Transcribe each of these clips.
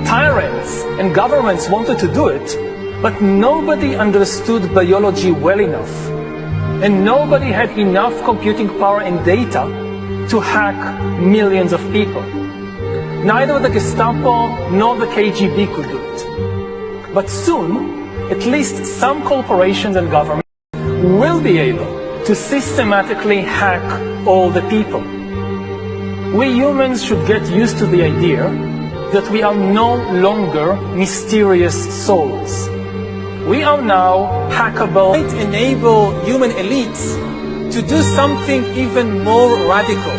Tyrants and governments wanted to do it, but nobody understood biology well enough, and nobody had enough computing power and data to hack millions of people. Neither the Gestapo nor the KGB could do it. But soon, at least some corporations and governments will be able to systematically hack all the people. We humans should get used to the idea that we are no longer mysterious souls. We are now hackable. It might enable human elites to do something even more radical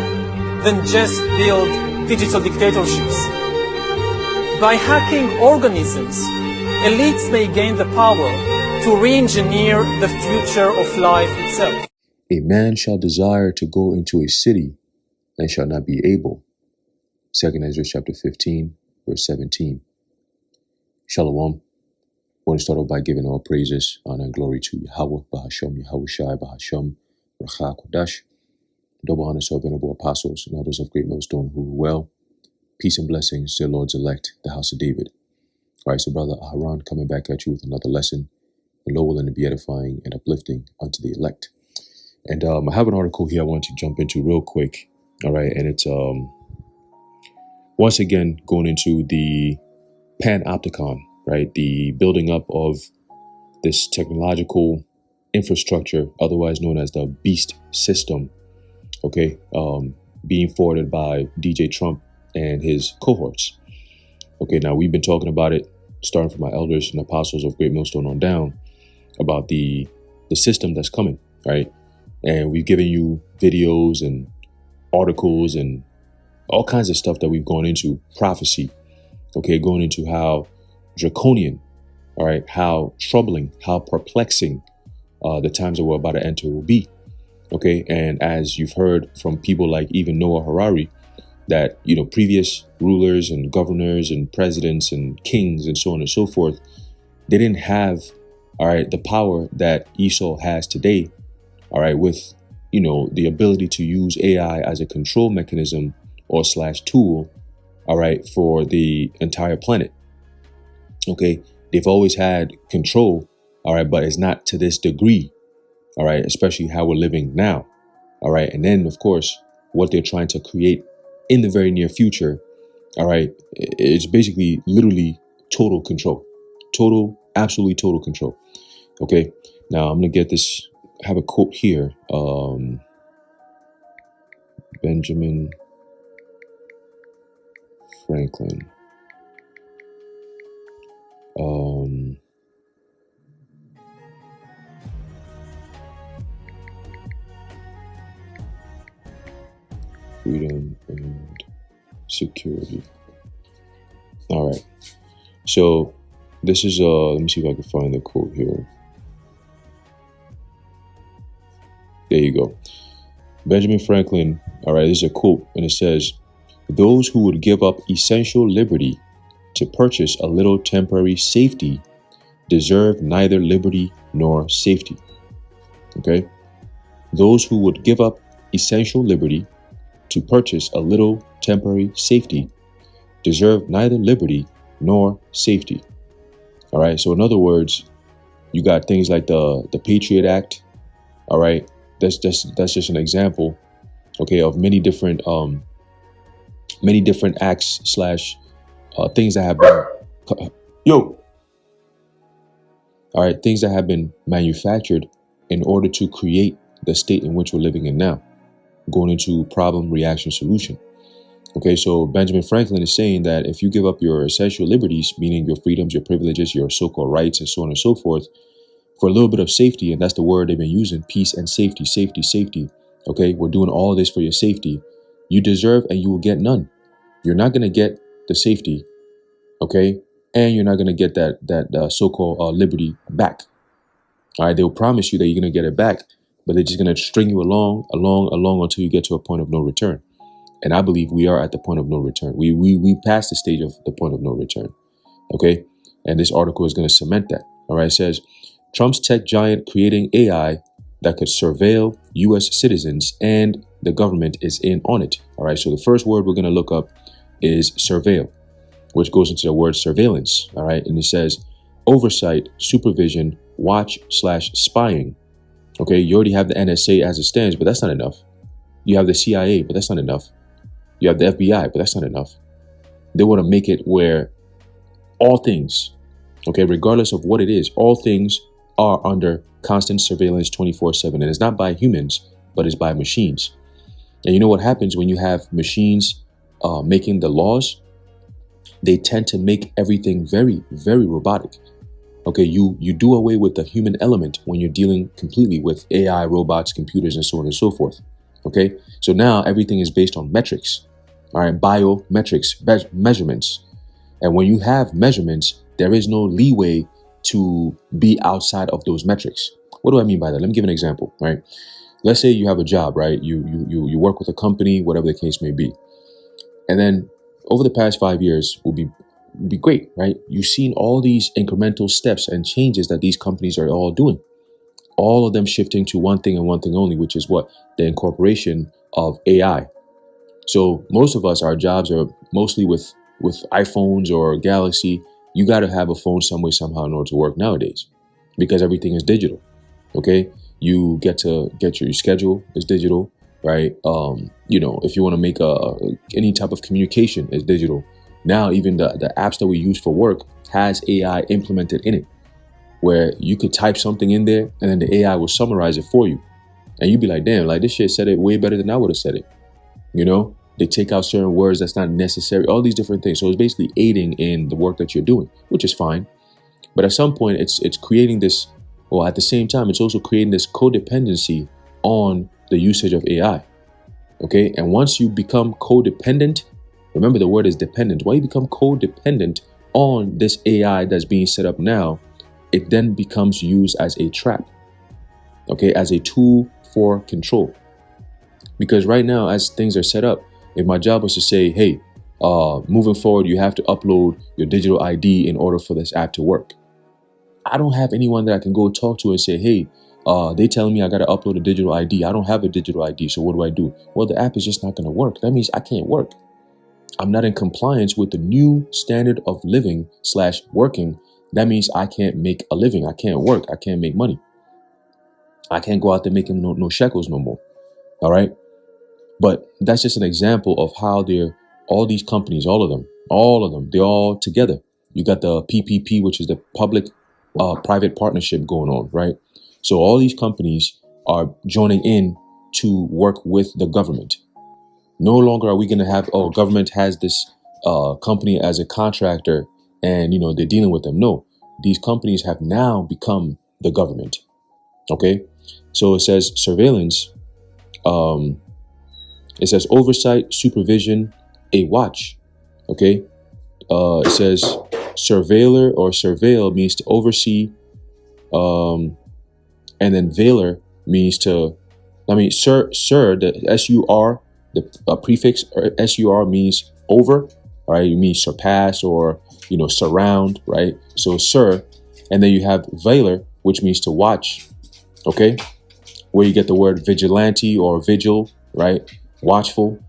than just build digital dictatorships. By hacking organisms, elites may gain the power to re-engineer the future of life itself. A man shall desire to go into a city and shall not be able. 2 Ezra chapter 15, verse 17. Shalom. I want to start off by giving all praises, honor, and glory to Yahweh, Bahasham, Yahushai, Bahasham, Racha, Kodash. Double honor to our venerable apostles and elders of Great Millstone who rule well. Peace and blessings to the Lord's elect, the house of David. All right, so Brother Aharon coming back at you with another lesson. And Lord willing to be edifying and uplifting unto the elect. And I have an article here I want to jump into real quick. All right, and it's once again going into the Panopticon, right? The building up of this technological infrastructure, otherwise known as the beast system, okay, being forwarded by DJ Trump and his cohorts. Okay, now we've been talking about it, starting from my elders and apostles of Great Millstone on down, about the system that's coming, right? And we've given you videos and articles and all kinds of stuff that we've gone into, prophecy, okay, going into how draconian, all right, how troubling, how perplexing the times that we're about to enter will be, okay? And as you've heard from people like even Noah Harari, that, you know, previous rulers and governors and presidents and kings and so on and so forth, they didn't have, all right, the power that Esau has today, all right, with, you know, the ability to use AI as a control mechanism or / tool, all right, for the entire planet. Okay, they've always had control, all right, but it's not to this degree, all right, especially how we're living now, all right. And then, of course, what they're trying to create in the very near future, all right, it's basically literally total control, absolutely total control. Okay, now I'm gonna get this, I have a quote here, Benjamin Franklin. Freedom and security. All right. So this is let me see if I can find the quote here. There you go. Benjamin Franklin. All right, this is a quote, and it says, "Those who would give up essential liberty to purchase a little temporary safety deserve neither liberty nor safety." Okay? Those who would give up essential liberty to purchase a little temporary safety deserve neither liberty nor safety. All right? So in other words, you got things like the Patriot Act. All right? That's just an example, okay, of many different acts / things that have been things that have been manufactured in order to create the state in which we're living in now, going into problem, reaction, solution. Okay, so Benjamin Franklin is saying that if you give up your essential liberties, meaning your freedoms, your privileges, your so-called rights, and so on and so forth, for a little bit of safety, and that's the word they've been using, peace and safety, safety. Okay, we're doing all this for your safety. You deserve and you will get none. You're not going to get the safety, okay, and you're not going to get that so-called liberty back. All right, they'll promise you that you're going to get it back, but they're just going to string you along until you get to a point of no return. And I believe we are at the point of no return. We passed the stage of the point of no return, okay? And this article is going to cement that. All right, it says, Trump's tech giant creating AI that could surveil U.S. citizens and the government is in on it. All right, so the first word we're going to look up is surveil. which goes into the word surveillance. All right. And it says oversight, supervision, watch/spying. Okay. You already have the NSA as it stands, but that's not enough. You have the CIA, but that's not enough. You have the FBI, but that's not enough. They want to make it where all things, okay, regardless of what it is, all things are under constant surveillance 24/7. And it's not by humans, but it's by machines. And you know what happens when you have machines making the laws? They tend to make everything very, very robotic. Okay, you do away with the human element when you're dealing completely with AI, robots, computers, and so on and so forth. Okay, so now everything is based on metrics. All right, biometrics, measurements. And when you have measurements, there is no leeway to be outside of those metrics. What do I mean by that? Let me give an example, right? Let's say you have a job, right? You work with a company, whatever the case may be. And then over the past 5 years will be great, right? You've seen all these incremental steps and changes that these companies are all doing. All of them shifting to one thing and one thing only, which is what? The incorporation of AI. So most of us, our jobs are mostly with iPhones or Galaxy. You got to have a phone some way, somehow in order to work nowadays because everything is digital. Okay. You get your schedule is digital, right? If you want to make any type of communication is digital. Now, even the apps that we use for work has AI implemented in it, where you could type something in there and then the AI will summarize it for you. And you'd be like, damn, like this shit said it way better than I would have said it. They take out certain words that's not necessary, all these different things. So it's basically aiding in the work that you're doing, which is fine. But at some point it's creating this, well, at the same time, it's also creating this codependency on the usage of AI. Okay. And once you become codependent, remember the word is dependent. When you become codependent on this AI that's being set up now, it then becomes used as a trap. Okay. As a tool for control. Because right now, as things are set up, if my job was to say, hey, moving forward, you have to upload your digital ID in order for this app to work. I don't have anyone that I can go talk to and say, hey, they telling me I got to upload a digital ID. I don't have a digital ID. So what do? Well, the app is just not going to work. That means I can't work. I'm not in compliance with the new standard of living / working. That means I can't make a living. I can't work. I can't make money. I can't go out there making no shekels no more. All right. But that's just an example of how all these companies, all of them, they're all together. You got the PPP, which is the public-private partnership going on, right? So all these companies are joining in to work with the government. No longer are we going to have, government has this company as a contractor and, they're dealing with them. No, these companies have now become the government. Okay. So it says surveillance. It says oversight, supervision, a watch. Okay. It says surveiller or surveil means to oversee. And then veiler means the SUR, the prefix or SUR means over. All right. It means surpass or, surround. Right. So sir. And then you have veiler, which means to watch. Okay. Where you get the word vigilante or vigil. Right. Watchful,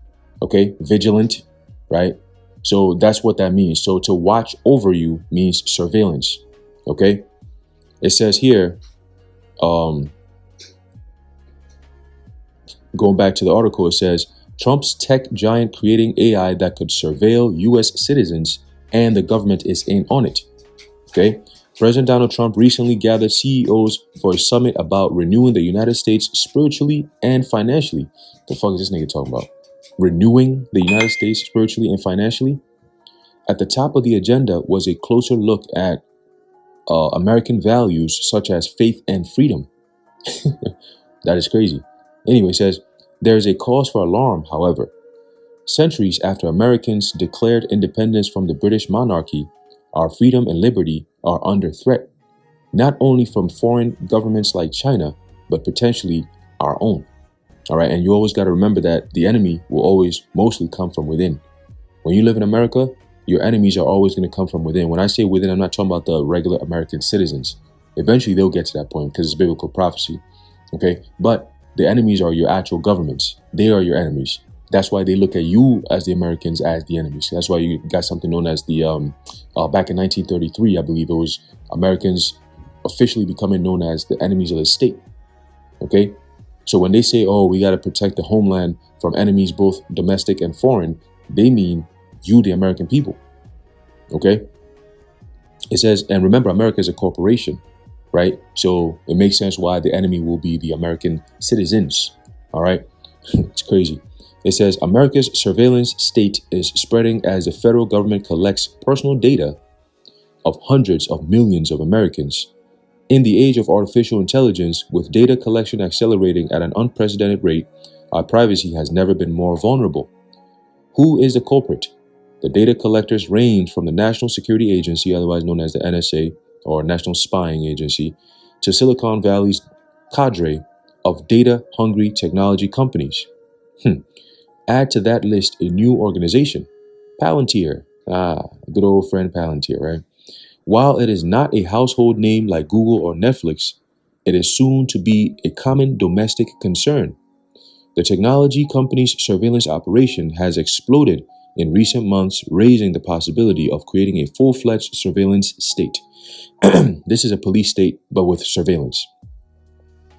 okay, vigilant, right? So that's what that means. So to watch over you means surveillance, okay? It says here, going back to the article, it says, Trump's tech giant creating AI that could surveil U.S. citizens and the government is in on it, okay? President Donald Trump recently gathered CEOs for a summit about renewing the United States spiritually and financially. The fuck is this nigga talking about? Renewing the United States spiritually and financially? At the top of the agenda was a closer look at American values such as faith and freedom. That is crazy. Anyway, it says, there is a cause for alarm, however. Centuries after Americans declared independence from the British monarchy, our freedom and liberty are under threat, not only from foreign governments like China, but potentially our own. All right. And you always got to remember that the enemy will always mostly come from within. When you live in America, your enemies are always going to come from within. When I say within, I'm not talking about the regular American citizens. Eventually, they'll get to that point because it's biblical prophecy. Okay. But the enemies are your actual governments. They are your enemies. That's why they look at you as the Americans as the enemies. That's why you got something known as the back in 1933, I believe it was, Americans officially becoming known as the enemies of the state. Okay, so when they say, "Oh, we got to protect the homeland from enemies, both domestic and foreign," they mean you, the American people. Okay, it says, and remember, America is a corporation, right? So it makes sense why the enemy will be the American citizens. All right, it's crazy. It says America's surveillance state is spreading as the federal government collects personal data of hundreds of millions of Americans. In the age of artificial intelligence, with data collection accelerating at an unprecedented rate, our privacy has never been more vulnerable. Who is the culprit? The data collectors range from the National Security Agency, otherwise known as the NSA, or National Spying Agency, to Silicon Valley's cadre of data-hungry technology companies. Add to that list a new organization, Palantir. Good old friend Palantir, right? While it is not a household name like Google or Netflix, it is soon to be a common domestic concern. The technology company's surveillance operation has exploded in recent months, raising the possibility of creating a full-fledged surveillance state. This is a police state, but with surveillance.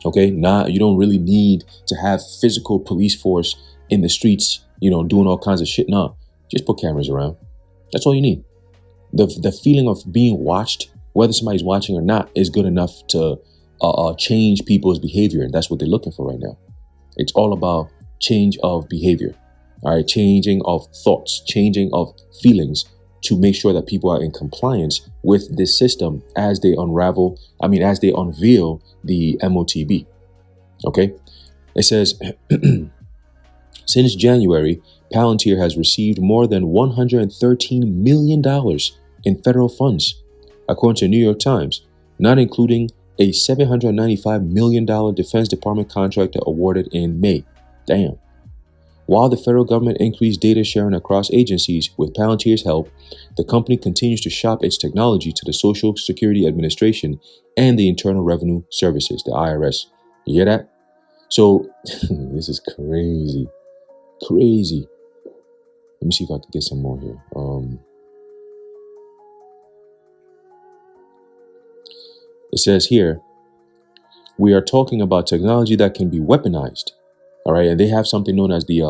Okay, you don't really need to have physical police force in the streets, doing all kinds of shit. No, just put cameras around. That's all you need. The feeling of being watched, whether somebody's watching or not, is good enough to change people's behavior. And that's what they're looking for right now. It's all about change of behavior. All right, changing of thoughts, changing of feelings to make sure that people are in compliance with this system as they unveil the MOTB. Okay, it says, since January, Palantir has received more than $113 million in federal funds, according to New York Times, not including a $795 million Defense Department contract awarded in May. Damn. While the federal government increased data sharing across agencies with Palantir's help, the company continues to shop its technology to the Social Security Administration and the Internal Revenue Services, the IRS. You hear that? So, this is crazy. Crazy. Let me see if I can get some more here. It says here, we are talking about technology that can be weaponized. All right. And they have something known as the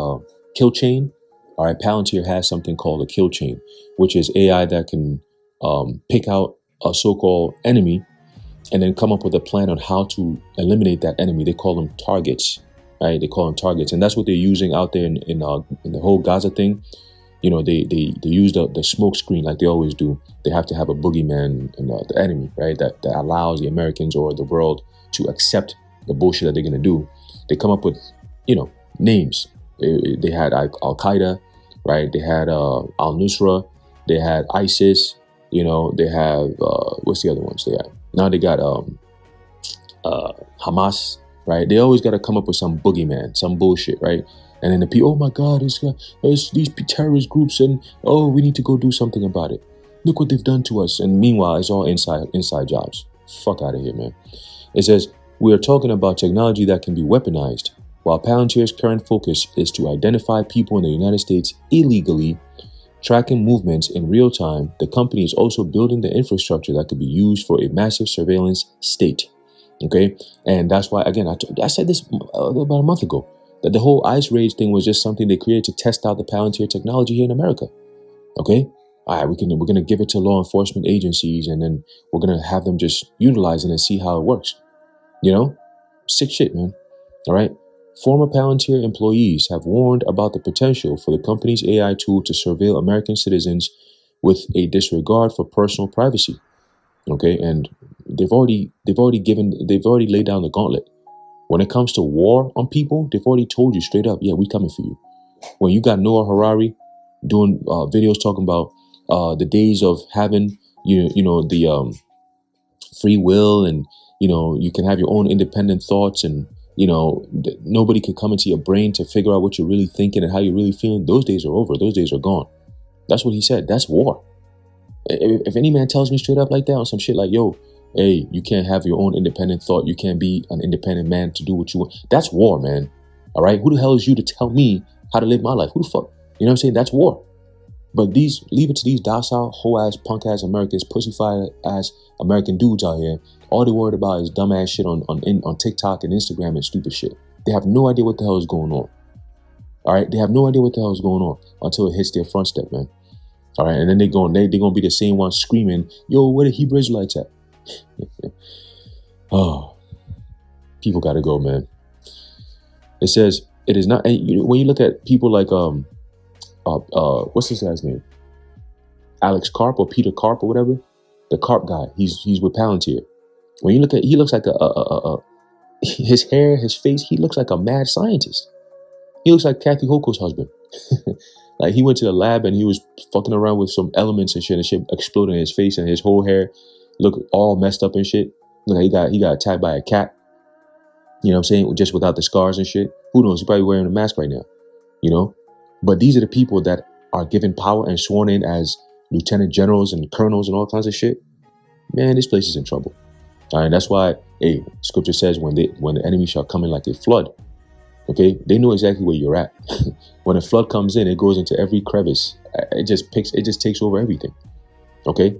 kill chain. All right. Palantir has something called a kill chain, which is AI that can pick out a so-called enemy and then come up with a plan on how to eliminate that enemy. They call them targets. Right. They call them targets. And that's what they're using out there in the whole Gaza thing. They use the smoke screen like they always do. They have to have a boogeyman and the enemy, right? That allows the Americans or the world to accept the bullshit that they're going to do. They come up with, names. They had Al-Qaeda, right? They had Al-Nusra. They had ISIS. They have, what's the other ones they have? Now they got Hamas, right? They always got to come up with some boogeyman, some bullshit, right? And then the people, oh my God, it's these terrorist groups, and we need to go do something about it. Look what they've done to us. And meanwhile, it's all inside jobs. Fuck out of here, man. It says, we are talking about technology that can be weaponized. While Palantir's current focus is to identify people in the United States illegally, tracking movements in real time, the company is also building the infrastructure that could be used for a massive surveillance state. Okay? And that's why, again, I said this about a month ago, that the whole ICE raids thing was just something they created to test out the Palantir technology here in America. Okay? All right, we're gonna give it to law enforcement agencies, and then we're gonna have them just utilize it and see how it works. Sick shit, man. All right. Former Palantir employees have warned about the potential for the company's AI tool to surveil American citizens with a disregard for personal privacy. Okay, and they've already laid down the gauntlet. When it comes to war on people, they've already told you straight up, yeah, we coming for you. When you got Noah Harari doing videos talking about the days of having the free will, and you can have your own independent thoughts, and nobody can come into your brain to figure out what you're really thinking and how you're really feeling. Those days are over. Those days are gone. That's what he said. That's war. If any man tells me straight up like that on some shit like, yo, hey, you can't have your own independent thought, you can't be an independent man to do what you want, that's war, man. All right, who the hell is you to tell me how to live my life. Who the fuck? You know what I'm saying? That's war. But leave it to these docile, hoe-ass, punk-ass Americans, pussy-ass American dudes out here. All they worried about is dumb-ass shit on TikTok and Instagram and stupid shit. They have no idea what the hell is going on. All right? They have no idea what the hell is going on until it hits their front step, man. All right? And then they're going to be the same ones screaming, yo, where the Hebrew Israelites at? Oh, people got to go, man. It says, it is not, when you look at people like, what's this guy's name? Alex Karp or Peter Karp or whatever. The Karp guy. He's with Palantir. When you look at, he looks like his hair, his face. He looks like a mad scientist. He looks like Kathy Hochul's husband. Like he went to the lab and he was fucking around with some elements and shit exploded in his face and his whole hair looked all messed up and shit. Look, he got attacked by a cat. You know what I'm saying? Just without the scars and shit. Who knows? He's probably wearing a mask right now. You know. But these are the people that are given power and sworn in as lieutenant generals and colonels and all kinds of shit. Man, this place is in trouble. All right, that's why, hey, scripture says when the enemy shall come in like a flood, okay, they know exactly where you're at. When a flood comes in, it goes into every crevice. It just takes over everything. Okay,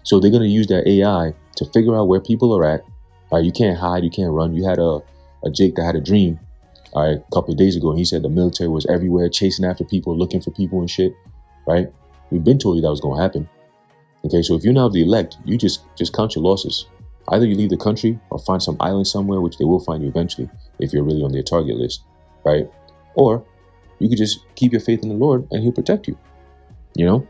so they're gonna use that AI to figure out where people are at. All right, you can't hide, you can't run. You had a Jake that had a dream. All right, a couple of days ago, and he said the military was everywhere, chasing after people, looking for people and shit, right? We've been told you that was going to happen. Okay, so if you're now the elect, you just count your losses. Either you leave the country or find some island somewhere, which they will find you eventually, if you're really on their target list, right? Or you could just keep your faith in the Lord and he'll protect you, you know?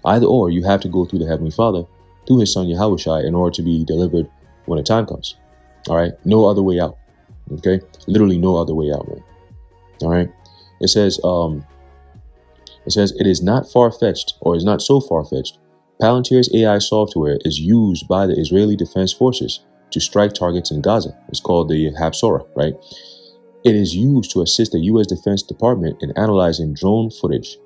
Either or, you have to go through the Heavenly Father, through his son Yahushua, in order to be delivered when the time comes, all right? No other way out. Okay, literally no other way out, man. All right, it says it is not far-fetched, or is not so far-fetched. Palantir's AI software is used by the Israeli Defense Forces to strike targets in Gaza. It's called the Hapsora, right? It is used to assist the U.S. Defense Department in analyzing drone footage.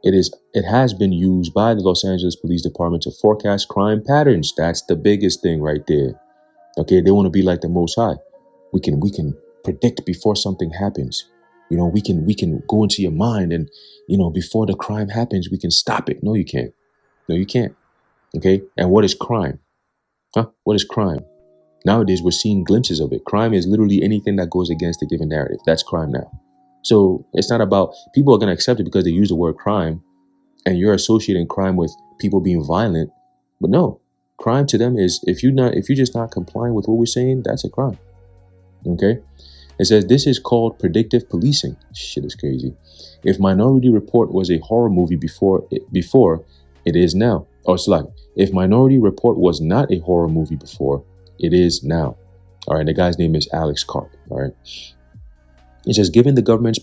It has been used by the Los Angeles Police Department to forecast crime patterns. That's the biggest thing right there. Okay, they want to be like the Most High. We can predict before something happens. You know, we can go into your mind and, you know, before the crime happens, we can stop it. No, you can't. No, you can't. Okay. And what is crime? What is crime? Nowadays, we're seeing glimpses of it. Crime is literally anything that goes against the given narrative. That's crime now. So it's not about, people are going to accept it because they use the word crime and you're associating crime with people being violent. But no, crime to them is if you're just not complying with what we're saying, that's a crime. Okay, it says this is called predictive policing. Shit is crazy. If Minority Report was a horror movie before, it is now. Oh, it's like if Minority Report was not a horror movie before, it is now. All right, the guy's name is Alex Karp. All right, it says given the government's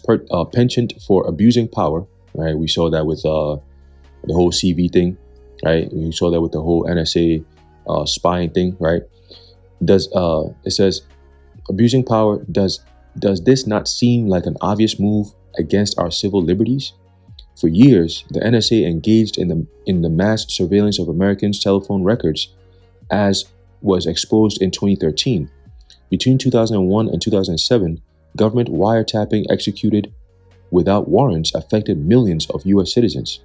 penchant for abusing power. Right, we saw that with the whole CV thing. Right, we saw that with the whole NSA spying thing. Right, it says. Abusing power, does this not seem like an obvious move against our civil liberties? For years, the NSA engaged in the mass surveillance of Americans' telephone records, as was exposed in 2013. Between 2001 and 2007, government wiretapping executed without warrants affected millions of U.S. citizens.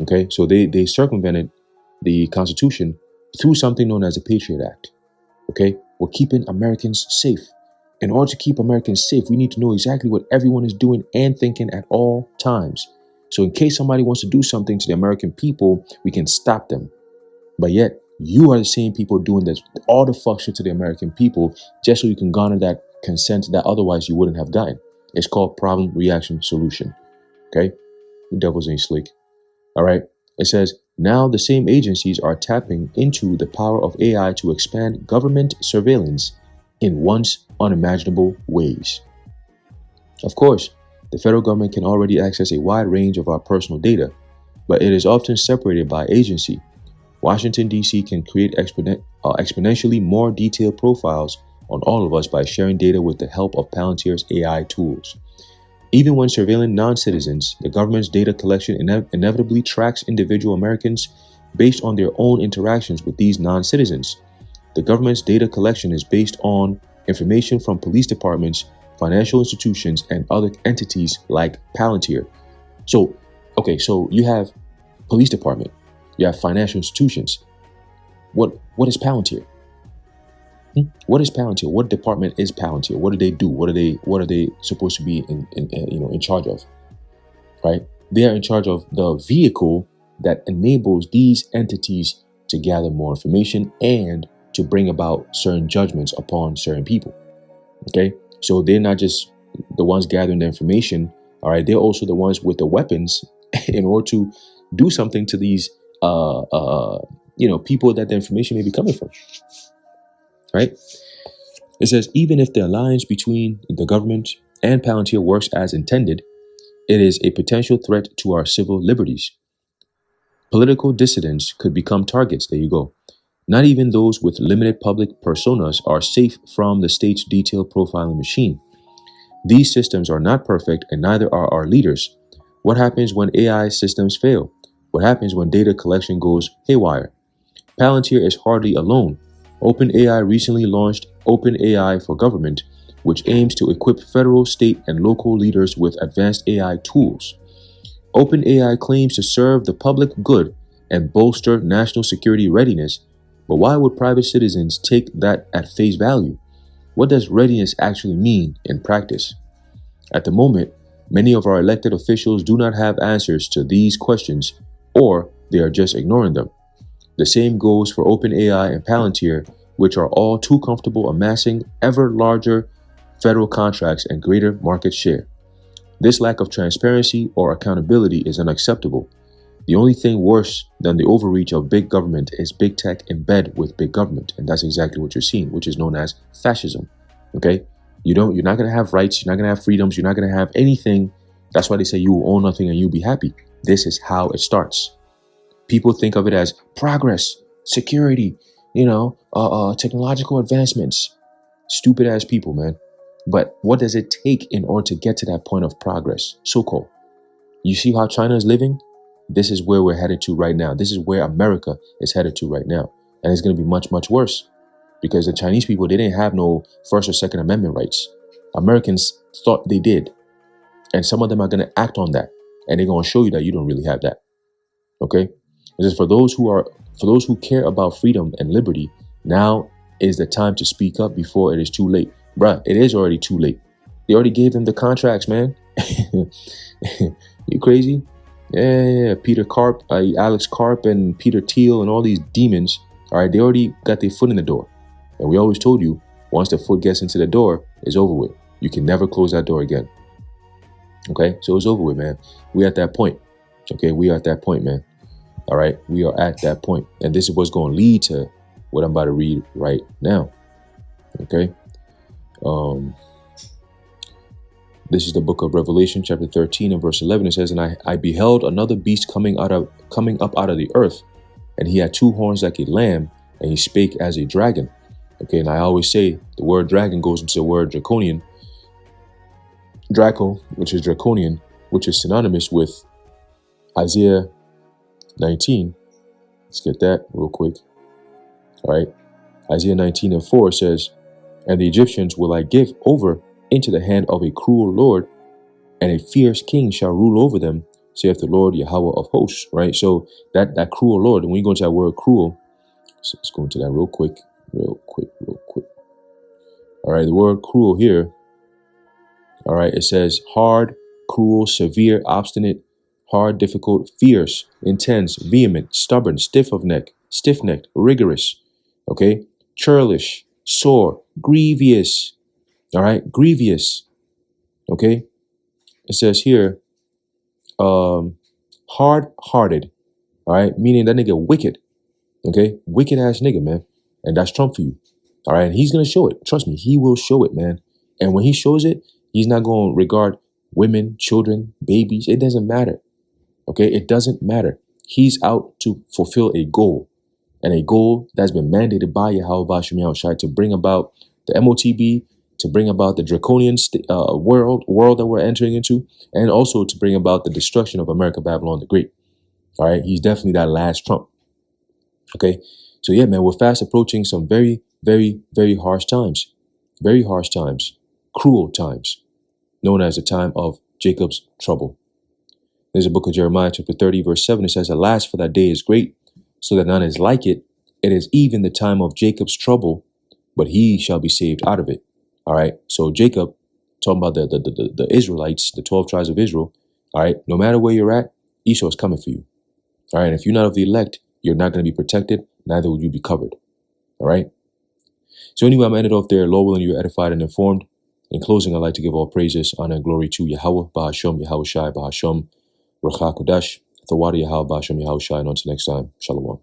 Okay, so they circumvented the Constitution through something known as the Patriot Act. Okay, we're keeping Americans safe. In order to keep Americans safe, we need to know exactly what everyone is doing and thinking at all times. So in case somebody wants to do something to the American people, we can stop them. But yet, you are the same people doing this, all the fuck shit to the American people, just so you can garner that consent that otherwise you wouldn't have gotten. It's called problem, reaction, solution. Okay? You devils ain't slick. All right? It says, now the same agencies are tapping into the power of AI to expand government surveillance in once unimaginable ways. Of course, the federal government can already access a wide range of our personal data, but it is often separated by agency. Washington, D.C. can create exponentially more detailed profiles on all of us by sharing data with the help of Palantir's AI tools. Even when surveilling non-citizens, the government's data collection inevitably tracks individual Americans based on their own interactions with these non-citizens. The government's data collection is based on information from police departments financial institutions, and other entities like Palantir. So, okay, so you have police department, you have financial institutions. What is Palantir? What is Palantir? What department is Palantir? What do they do? What are they supposed to be in charge of? Right? They are in charge of the vehicle that enables these entities to gather more information and to bring about certain judgments upon certain people. Okay, so they're not just the ones gathering the information. All right, they're also the ones with the weapons in order to do something to these people that the information may be coming from. Right? It says even if the alliance between the government and Palantir works as intended, it is a potential threat to our civil liberties. Political dissidents could become targets. There you go. Not even those with limited public personas are safe from the state's detailed profiling machine. These systems are not perfect, and neither are our leaders. What happens when AI systems fail? What happens when data collection goes haywire? Palantir is hardly alone. OpenAI recently launched OpenAI for Government, which aims to equip federal, state, and local leaders with advanced AI tools. OpenAI claims to serve the public good and bolster national security readiness, but why would private citizens take that at face value? What does readiness actually mean in practice? At the moment, many of our elected officials do not have answers to these questions, or they are just ignoring them. The same goes for OpenAI and Palantir, which are all too comfortable amassing ever larger federal contracts and greater market share. This lack of transparency or accountability is unacceptable. The only thing worse than the overreach of big government is big tech in bed with big government, and that's exactly what you're seeing, which is known as fascism. Okay, you're not gonna have rights, you're not gonna have freedoms, you're not gonna have anything. That's why they say you will own nothing and you'll be happy. This is how it starts. People think of it as progress, security, technological advancements. Stupid ass people, man. But what does it take in order to get to that point of progress? So-called. You see how China is living? This is where we're headed to right now. This is where America is headed to right now. And it's going to be much, much worse. Because the Chinese people, they didn't have no First or Second Amendment rights. Americans thought they did. And some of them are going to act on that. And they're going to show you that you don't really have that. Okay? This is for those who care about freedom and liberty. Now is the time to speak up before it is too late. Bruh, it is already too late. They already gave them the contracts, man. You crazy? Yeah. Peter Karp, Alex Karp, and Peter Thiel, and all these demons. All right, they already got their foot in the door. And we always told you, once the foot gets into the door, it's over with. You can never close that door again. Okay, so it's over with, man. We're at that point. Okay, we are at that point, man. All right, we are at that point. And this is what's going to lead to what I'm about to read right now. Okay. This is the book of Revelation, chapter 13 and verse 11. It says, and I beheld another beast coming up out of the earth, and he had two horns like a lamb, and he spake as a dragon. Okay, and I always say the word dragon goes into the word draconian. Draco, which is draconian, which is synonymous with Isaiah 19. Let's get that real quick. All right. Isaiah 19 and 4 says, and the Egyptians will I give over into the hand of a cruel Lord, and a fierce king shall rule over them, saith the Lord Yahweh of hosts. Right? So that cruel Lord, and when you go into that word cruel, so let's go into that real quick. All right, the word cruel here. All right, it says hard, cruel, severe, obstinate, hard, difficult, fierce, intense, vehement, stubborn, stiff-necked, rigorous. Okay, churlish, sore, grievous. All right, grievous. Okay, it says here, hard-hearted. All right, meaning that nigga wicked. Okay, wicked ass nigga, man, and that's Trump for you. All right, and he's gonna show it. Trust me, he will show it, man. And when he shows it, he's not gonna regard women, children, babies. It doesn't matter. Okay, it doesn't matter. He's out to fulfill a goal, and a goal that's been mandated by Yahweh Bashim Yahushai to bring about the MOTB, to bring about the draconian world that we're entering into, and also to bring about the destruction of America, Babylon the Great. All right, he's definitely that last Trump. Okay, so yeah, man, we're fast approaching some very, very, very harsh times. Very harsh times. cruel times, known as the time of Jacob's trouble. There's a book of Jeremiah chapter 30 verse 7. It says, alas, for that day is great, so that none is like it. It is even the time of Jacob's trouble, but he shall be saved out of it. All right. So Jacob, talking about the Israelites, the 12 tribes of Israel. All right. No matter where you're at, Esau is coming for you. All right. And if you're not of the elect, you're not going to be protected. Neither will you be covered. All right. So anyway, I'm going to end it off there. Lord willing, you're edified and informed. In closing, I'd like to give all praises, honor, and glory to Yahweh, Bahasham, Yahweh Shai, Bahasham, Racha Kodash, Thawadi Yahweh, Bahasham, Yahweh Shai, and until next time, Shalom.